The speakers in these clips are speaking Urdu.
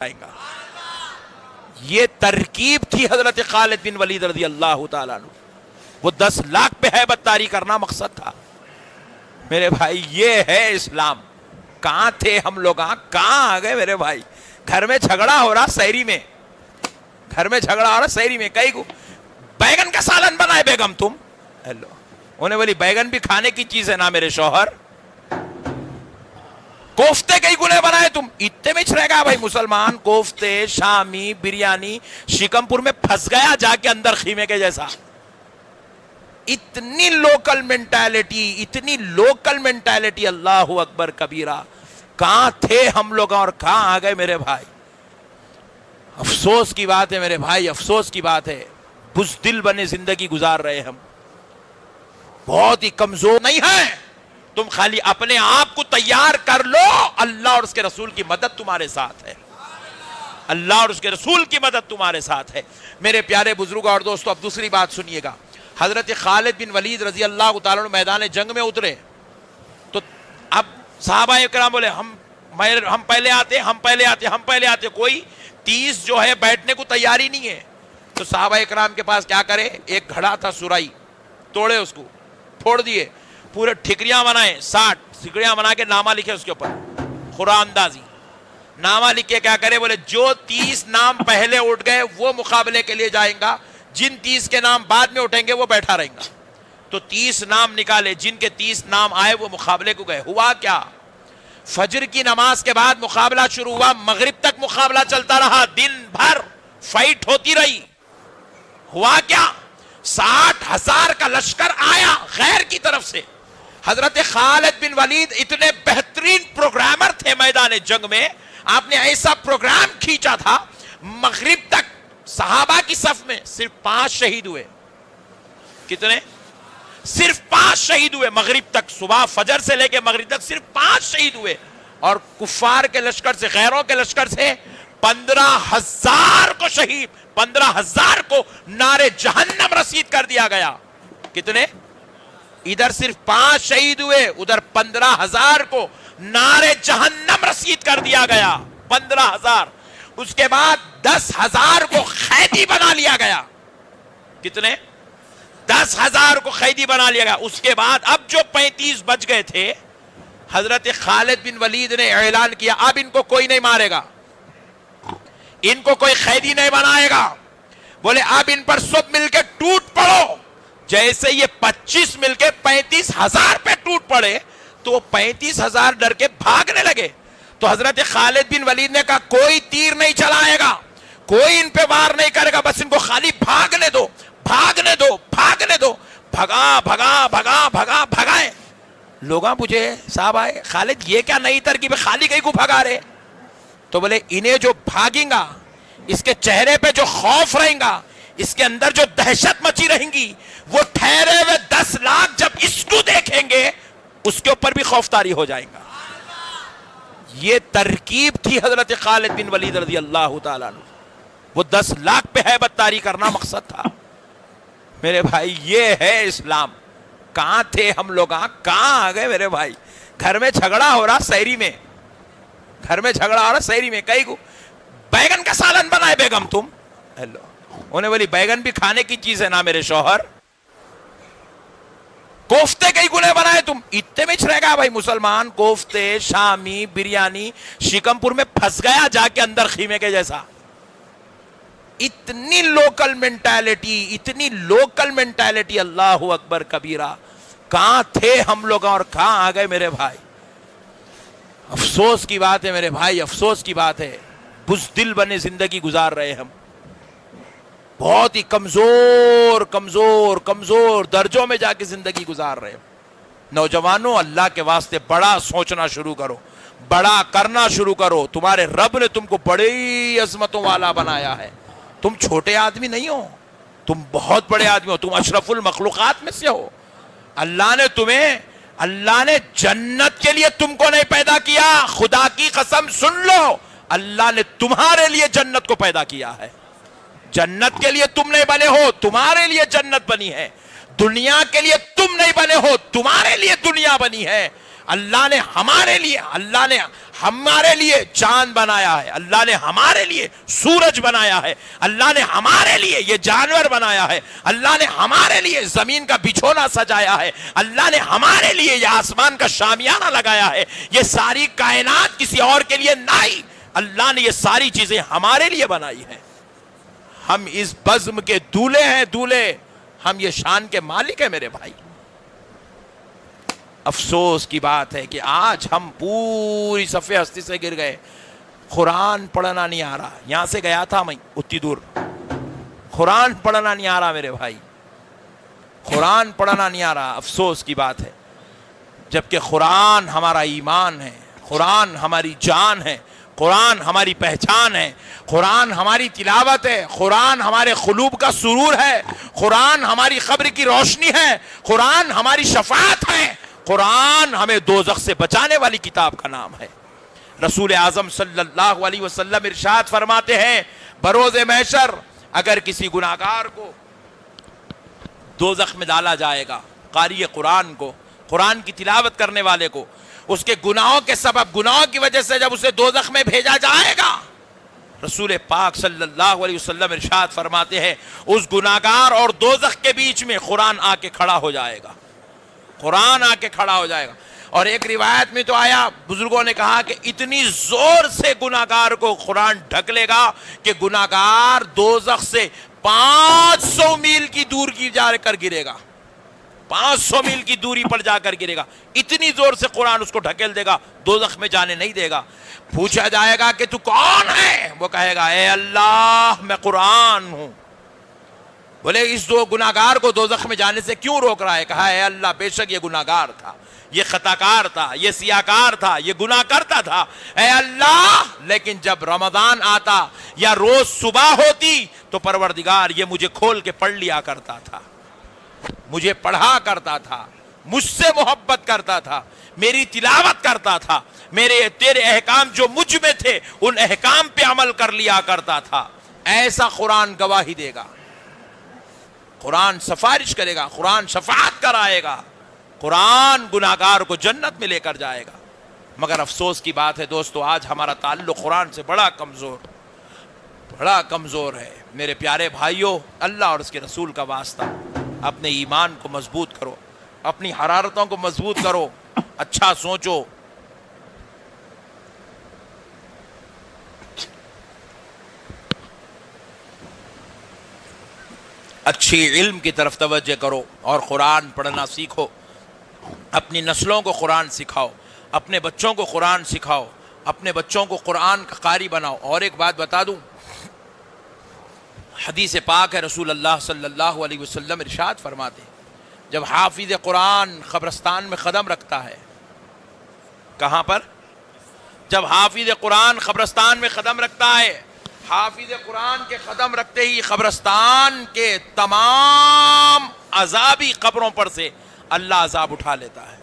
آئے گا. یہ ترکیب تھی حضرت خالد بن ولید رضی اللہ تعالیٰ عنہ. وہ 10 لاکھ پہ ہیبت طاری کرنا مقصد تھا. میرے بھائی یہ ہے اسلام. کہاں تھے ہم لوگ؟ کہاں آ گئے میرے بھائی؟ گھر میں جھگڑا ہو رہا سحری میں، گھر میں جھگڑا ہو رہا سحری میں. کئی کو بیگن کا سالن بنائے بیگم تم. ہیلو، انہیں بولی بیگن بھی کھانے کی چیز ہے نا میرے شوہر. کوفتے کئی گنے بنائے تم. اتنے میں رہ گیا بھائی مسلمان. کوفتے، شامی، بریانی. شکم پور میں پھنس گیا جا کے اندر خیمے کے جیسا. اتنی لوکل مینٹالٹی، اتنی لوکل مینٹالٹی. اللہ اکبر کبیرہ. کہاں تھے ہم لوگ اور کہاں آ گئے میرے بھائی؟ افسوس کی بات ہے میرے بھائی، افسوس کی بات ہے. بزدل بنے زندگی گزار رہے ہم. بہت ہی کمزور نہیں ہیں تم. خالی اپنے آپ کو تیار کر لو. اللہ اور اس کے رسول کی مدد تمہارے ساتھ ہے. اللہ اور اس کے رسول کی مدد تمہارے ساتھ ہے. میرے پیارے بزرگ اور دوستو، اب دوسری بات سنیے گا. حضرت خالد بن ولید رضی اللہ تعالیٰ عنہ میدان جنگ میں اترے تو اب صحابہ اکرام بولے ہم پہلے آتے، ہم پہلے آتے، ہم پہلے آتے. کوئی 30 جو ہے بیٹھنے کو تیاری نہیں ہے. تو صحابہ اکرام کے پاس کیا کرے؟ ایک گھڑا تھا سرائی، توڑے، اس کو پھوڑ دیے. پورے ٹھکریاں بنائے، 60 ٹھکریاں بنا کے نامہ لکھے اس کے اوپر. قرآن اندازی نامہ لکھ کے کیا کرے؟ بولے جو 30 نام پہلے اٹھ گئے وہ مقابلے کے لیے جائیں گا، جن 30 کے نام بعد میں اٹھیں گے وہ بیٹھا رہیں گا. تو 30 نام نکالے. جن کے 30 نام آئے وہ مقابلے کو گئے. ہوا کیا؟ فجر کی نماز کے بعد مقابلہ شروع ہوا. مغرب تک مقابلہ چلتا رہا. دن بھر فائٹ ہوتی رہی. ہوا کیا؟ 60,000 کا لشکر آیا غیر کی طرف سے. حضرت خالد بن ولید اتنے بہترین پروگرامر تھے میدان جنگ میں. آپ نے ایسا پروگرام کھینچا تھا. مغرب تک صحابہ کی صف میں صرف 5 شہید ہوئے. کتنے؟ صرف 5 شہید ہوئے مغرب تک. صبح فجر سے لے کے مغرب تک صرف 5 شہید ہوئے. اور کفار کے لشکر سے، غیروں کے لشکر سے 15,000 کو شہید، 15,000 کو نارے جہنم رسید کر دیا گیا. کتنے؟ ادھر صرف 5 شہید ہوئے، ادھر 15,000 کو نارے جہنم رسید کر دیا گیا. 15,000. اس کے بعد 10,000 کو قیدی بنا لیا گیا. کتنے؟ 10,000 کو قیدی بنا لیا گیا. اس کے بعد اب جو 35 بچ گئے تھے، حضرت خالد بن ولید نے اعلان کیا اب ان کو کوئی نہیں مارے گا، ان کو کوئی قیدی نہیں بنائے گا. بولے اب ان پر سب مل کے ٹوٹ پڑو. جیسے یہ 25 مل کے 35,000 پہ ٹوٹ پڑے تو 35,000 ڈر کے بھاگنے لگے. تو حضرت خالد بن ولید نے کہا کوئی تیر نہیں چلائے گا، کوئی ان پہ وار نہیں کرے گا، بس ان کو خالی بھاگنے دو، بھاگنے دو، بھاگنے دو. بھگا بھگا بھگا بھگا بھگائے. لوگاں پوچھے صاحب آئے خالد یہ کیا نئی ترکیب ہے، خالی کہیں کو بھگا رہے؟ تو بولے انہیں جو بھاگیں گا، اس کے چہرے پہ جو خوف رہیں گا، اس کے اندر جو دہشت مچی رہیں گی، وہ ٹھہرے ہوئے 10 لاکھ جب اس کو دیکھیں گے اس کے اوپر بھی خوف طاری ہو جائیں گا. یہ ترکیب تھی حضرت خالد بن ولید رضی اللہ تعالیٰ عنہ. وہ 10 لاکھ پہ ہیبت طاری کرنا مقصد تھا. میرے بھائی یہ ہے اسلام. کہاں تھے ہم لوگ؟ کہاں آ گئے میرے بھائی؟ گھر میں جھگڑا ہو رہا سحری میں، گھر میں جھگڑا ہو رہا سحری میں. کئی کو بیگن کا سالن بنائے بیگم تم. ہیلو، انہیں بولی بیگن بھی کھانے کی چیز ہے نا میرے شوہر. کوفتے کئی گنے بنائے تم. اتنے میں رہ گیا بھائی مسلمان. کوفتے، شامی، بریانی. شکم پور میں پھنس گیا جا کے اندر خیمے کے جیسا. اتنی لوکل مینٹالٹی، اتنی لوکل مینٹالٹی. اللہ اکبر کبیرہ. کہاں تھے ہم لوگ اور کہاں آ گئے میرے بھائی؟ افسوس کی بات ہے میرے بھائی، افسوس کی بات ہے. بزدل بنے زندگی گزار رہے ہم. بہت ہی کمزور کمزور کمزور درجوں میں جا کے زندگی گزار رہے. نوجوانوں، اللہ کے واسطے بڑا سوچنا شروع کرو، بڑا کرنا شروع کرو. تمہارے رب نے تم کو بڑی عظمتوں والا بنایا ہے. تم چھوٹے آدمی نہیں ہو، تم بہت بڑے آدمی ہو. تم اشرف المخلوقات میں سے ہو. اللہ نے جنت کے لیے تم کو نہیں پیدا کیا. خدا کی قسم سن لو، اللہ نے تمہارے لیے جنت کو پیدا کیا ہے. جنت کے لیے تم نہیں بنے ہو، تمہارے لیے جنت بنی ہے. دنیا کے لیے تم نہیں بنے ہو، تمہارے لیے دنیا بنی ہے. اللہ نے ہمارے لیے چاند بنایا ہے، اللہ نے ہمارے لیے سورج بنایا ہے، اللہ نے ہمارے لیے یہ جانور بنایا ہے، اللہ نے ہمارے لیے زمین کا بچھونا سجایا ہے، اللہ نے ہمارے لیے یہ آسمان کا شامیانہ لگایا ہے۔ یہ ساری کائنات کسی اور کے لیے نہیں، اللہ نے یہ ساری چیزیں ہمارے لیے بنائی ہیں۔ ہم اس بزم کے دولے ہیں، دولے، ہم یہ شان کے مالک ہیں میرے بھائی۔ افسوس کی بات ہے کہ آج ہم پوری صفحے ہستی سے گر گئے، قرآن پڑھنا نہیں آ رہا۔ یہاں سے گیا تھا میں اتنی دور، قرآن پڑھنا نہیں آ رہا میرے بھائی، قرآن پڑھنا نہیں آ رہا۔ افسوس کی بات ہے، جبکہ قرآن ہمارا ایمان ہے، قرآن ہماری جان ہے، قرآن ہماری پہچان ہے، قرآن ہماری تلاوت ہے، قرآن ہمارے قلوب کا سرور ہے، قرآن ہماری قبر کی روشنی ہے، قرآن ہماری شفاعت ہے، قرآن ہمیں دوزخ سے بچانے والی کتاب کا نام ہے۔ رسول اعظم صلی اللہ علیہ وسلم ارشاد فرماتے ہیں، بروز محشر اگر کسی گناہگار کو دوزخ میں ڈالا جائے گا، قاری قرآن کو، قرآن کی تلاوت کرنے والے کو، اس کے گناہوں کے سبب، گناہوں کی وجہ سے جب اسے دوزخ میں بھیجا جائے گا، رسول پاک صلی اللہ علیہ وسلم ارشاد فرماتے ہیں اس گناہگار اور دوزخ کے بیچ میں قرآن آ کے کھڑا ہو جائے گا، قرآن آ کے کھڑا ہو جائے گا۔ اور ایک روایت میں تو آیا، بزرگوں نے کہا کہ اتنی زور سے گناہگار کو قرآن ڈھک لے گا کہ گناہگار دوزخ سے 500 میل کی دور کی جا کر گرے گا، 500 میل کی دوری پر جا کر گرے گا، اتنی زور سے قرآن اس کو ڈھکیل دے گا، دوزخ میں جانے نہیں دے گا۔ پوچھا جائے گا کہ تو کون ہے؟ وہ کہے گا اے اللہ میں قرآن ہوں۔ بولے اس دو گناہگار کو دوزخ میں جانے سے کیوں روک رہا ہے؟ کہا اے اللہ بے شک یہ گناہگار تھا، یہ خطاکار تھا، یہ سیاکار تھا، یہ گناہ کرتا تھا، اے اللہ لیکن جب رمضان آتا یا روز صبح ہوتی تو پروردگار یہ مجھے کھول کے پڑھ لیا کرتا تھا، مجھے پڑھا کرتا تھا، مجھ سے محبت کرتا تھا، میری تلاوت کرتا تھا، تیرے احکام جو مجھ میں تھے ان احکام پہ عمل کر لیا کرتا تھا۔ ایسا قرآن گواہی دے گا، قرآن سفارش کرے گا، قرآن شفاعت کرائے گا، قرآن گناہگار کو جنت میں لے کر جائے گا۔ مگر افسوس کی بات ہے دوستو، آج ہمارا تعلق قرآن سے بڑا کمزور ہے۔ میرے پیارے بھائیوں، اللہ اور اس کے رسول کا واسطہ اپنے ایمان کو مضبوط کرو، اپنی حرارتوں کو مضبوط کرو، اچھا سوچو۔ اچھی علم کی طرف توجہ کرو اور قرآن پڑھنا سیکھو، اپنی نسلوں کو قرآن سکھاؤ، اپنے بچوں کو قرآن سکھاؤ، اپنے بچوں کو قرآن کا قاری بناؤ۔ اور ایک بات بتا دوں، حدیث پاک ہے، رسول اللہ صلی اللہ علیہ وسلم ارشاد فرماتے ہیں جب حافظ قرآن قبرستان میں قدم رکھتا ہے، کہاں پر؟ جب حافظ قرآن قبرستان میں قدم رکھتا ہے، حافظ قرآن کے قدم رکھتے ہی قبرستان کے تمام عذابی قبروں پر سے اللہ عذاب اٹھا لیتا ہے۔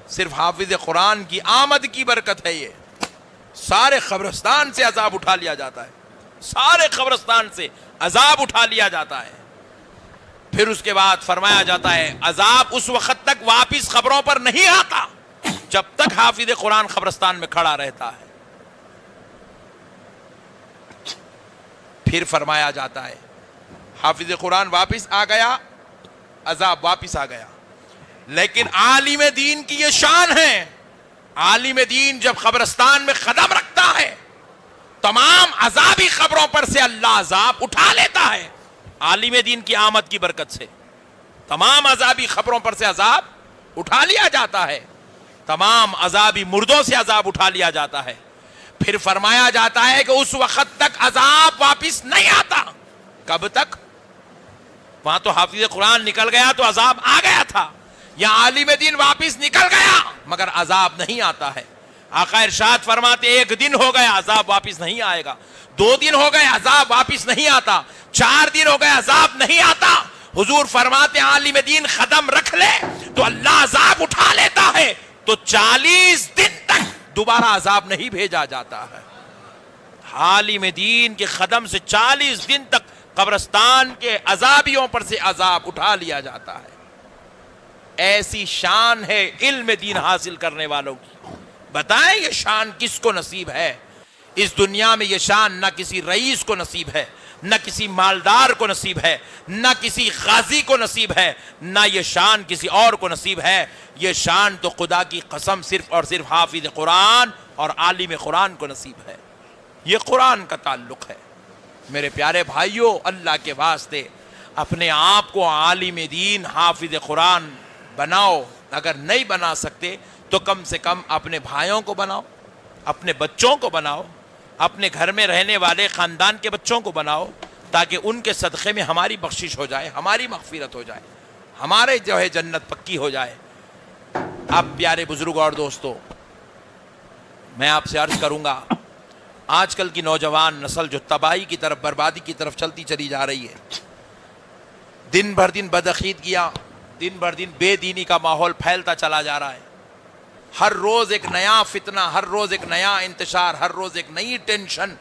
صرف حافظ قرآن کی آمد کی برکت ہے، یہ سارے قبرستان سے عذاب اٹھا لیا جاتا ہے، سارے قبرستان سے عذاب اٹھا لیا جاتا ہے۔ پھر اس کے بعد فرمایا جاتا ہے عذاب اس وقت تک واپس قبروں پر نہیں آتا جب تک حافظ قرآن قبرستان میں کھڑا رہتا ہے۔ پھر فرمایا جاتا ہے حافظ قرآن واپس آ گیا، عذاب واپس آ گیا، لیکن عالم دین کی یہ شان ہے، عالم دین جب قبرستان میں قدم رکھتا ہے تمام عذابی قبروں پر سے اللہ عذاب اٹھا لیتا ہے۔ عالم دین کی آمد کی برکت سے تمام عذابی قبروں پر سے عذاب اٹھا لیا جاتا ہے، تمام عذابی مردوں سے عذاب اٹھا لیا جاتا ہے۔ پھر فرمایا جاتا ہے کہ اس وقت تک عذاب واپس نہیں آتا۔ کب تک؟ وہاں تو حافظ قرآن نکل گیا تو عذاب آ گیا تھا، یا عالم دین واپس نکل گیا مگر عذاب نہیں آتا ہے۔ آقا ارشاد فرماتے ایک دن ہو گیا عذاب واپس نہیں آئے گا، 2 دن ہو گئے عذاب واپس نہیں آتا، 4 دن ہو گئے عذاب نہیں آتا۔ حضور فرماتے عالم دین قدم رکھ لے تو اللہ عذاب اٹھا لیتا ہے، تو 40 دن تک دوبارہ عذاب نہیں بھیجا جاتا ہے۔ عالم دین کے قدم سے 40 دن تک قبرستان کے عذابیوں پر سے عذاب اٹھا لیا جاتا ہے۔ ایسی شان ہے علم دین حاصل کرنے والوں کی. بتائیں یہ شان کس کو نصیب ہے؟ اس دنیا میں یہ شان نہ کسی رئیس کو نصیب ہے، نہ کسی مالدار کو نصیب ہے، نہ کسی غازی کو نصیب ہے، نہ یہ شان کسی اور کو نصیب ہے. یہ شان تو خدا کی قسم صرف اور صرف حافظ قرآن اور عالم قرآن کو نصیب ہے. یہ قرآن کا تعلق ہے. میرے پیارے بھائیوں، اللہ کے واسطے اپنے آپ کو عالم دین حافظ قرآن بناؤ. اگر نہیں بنا سکتے تو کم سے کم اپنے بھائیوں کو بناؤ، اپنے بچوں کو بناؤ، اپنے گھر میں رہنے والے خاندان کے بچوں کو بناؤ، تاکہ ان کے صدقے میں ہماری بخشش ہو جائے، ہماری مغفرت ہو جائے، ہمارے جو ہے جنت پکی ہو جائے. اب پیارے بزرگ اور دوستو، میں آپ سے عرض کروں گا، آج کل کی نوجوان نسل جو تباہی کی طرف، بربادی کی طرف چلتی چلی جا رہی ہے، دن بھر دن بدعقیدگیاں، دن بھر دن بے دینی کا ماحول پھیلتا چلا جا رہا ہے. ہر روز ایک نیا فتنہ، ہر روز ایک نیا انتشار، ہر روز ایک نئی ٹینشن